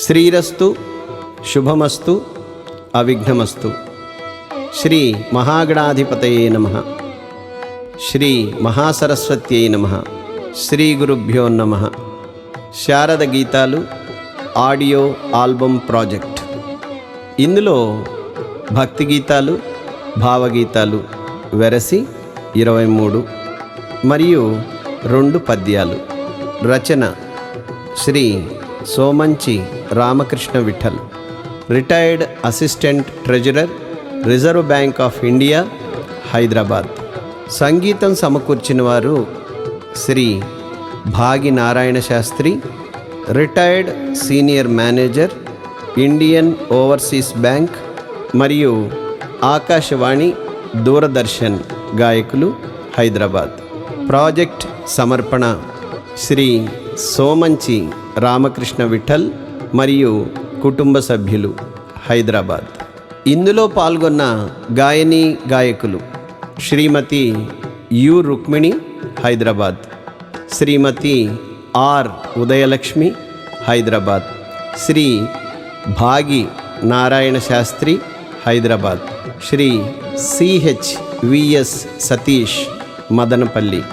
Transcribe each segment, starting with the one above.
శ్రీరస్తు శుభమస్తు అవిఘ్నమస్తు. శ్రీ మహాగణాధిపతయే నమః. శ్రీ మహాసరస్వత్యై నమః. శ్రీ గురుభ్యో నమః. శారద గీతాలు ఆడియో ఆల్బమ్ ప్రాజెక్ట్. ఇందులో భక్తి గీతాలు, భావగీతాలు వెరసి 23 మరియు 2 పద్యాలు. రచన Shri Somanchi Ramakrishna Vithal, retired assistant treasurer, reserve bank of India, Hyderabad. సంగీతం సమకూర్చిన వారు Shri Bhagi Narayana Sastri, retired senior manager, Indian overseas bank మరియు ఆకాశవాణి దూరదర్శన్ గాయకులు, హైదరాబాద్. ప్రాజెక్ట్ సమర్పణ శ్రీ సోమంచి రామకృష్ణ విఠల్ మరియు కుటుంబ సభ్యులు, హైదరాబాద్. ఇందులో పాల్గొన్న గాయని గాయకులు Shrimati U Rukmini, Hyderabad. Shrimati R Udayalakshmi, Hyderabad. Shri Bhagi Narayana Sastri, Hyderabad. Shri CHVS Satish, Madanapalle.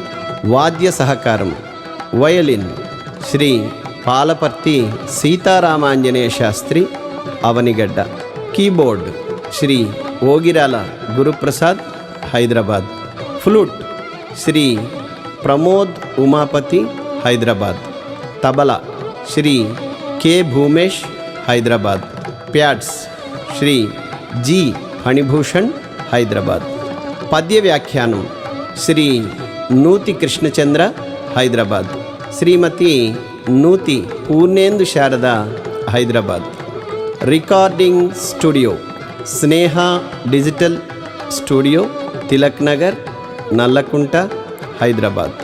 వాద్య సహకారం violin Shri Palaparthi Sitaramanjaneya Sastri, Avanigadda. Keyboard Shri Ogirala Guruprasad, Hyderabad. Flute Shri Pramod Umapathi, Hyderabad. Tabla Shri K Bhoomesh, Hyderabad. Pads Shri G Phanibhushan, Hyderabad. పద్య వ్యాఖ్యానం Shri Nuthi Krishnachandra, Hyderabad. Shrimati Nuthi Purnendu Sarada, Hyderabad. Recording studio Sneha digital studio, Tilak Nagar, Nallakunta, Hyderabad.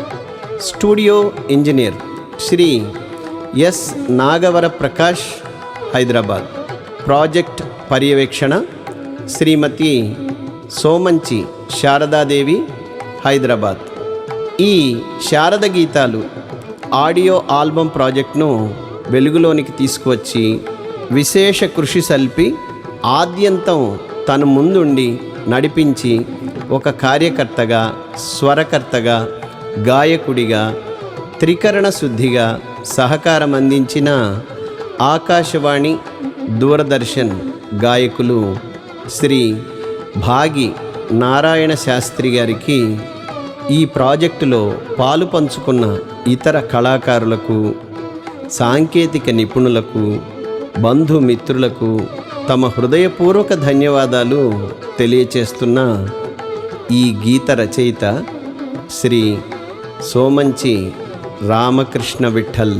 Studio engineer Shri S Nagavara Prakash, Hyderabad. Project పర్యవేక్షణ శ్రీమతి సోమంచి శారదాదేవి, హైదరాబాద్. ఈ శారద గీతాలు ఆడియో ఆల్బమ్ ప్రాజెక్ట్ను వెలుగులోనికి తీసుకువచ్చి విశేష కృషి సల్పి ఆద్యంతం తన ముందుండి నడిపించి ఒక కార్యకర్తగా, స్వరకర్తగా, గాయకుడిగా, త్రికరణ శుద్ధిగా సహకారం అందించిన ఆకాశవాణి దూరదర్శన్ గాయకులు శ్రీ భాగి నారాయణ శాస్త్రి గారికి, ఈ ప్రాజెక్టులో పాలు పంచుకున్న ఇతర కళాకారులకు, సాంకేతిక నిపుణులకు, బంధుమిత్రులకు తమ హృదయపూర్వక ధన్యవాదాలు తెలియచేస్తున్న ఈ గీత రచయిత శ్రీ సోమంచి రామకృష్ణ విఠల్.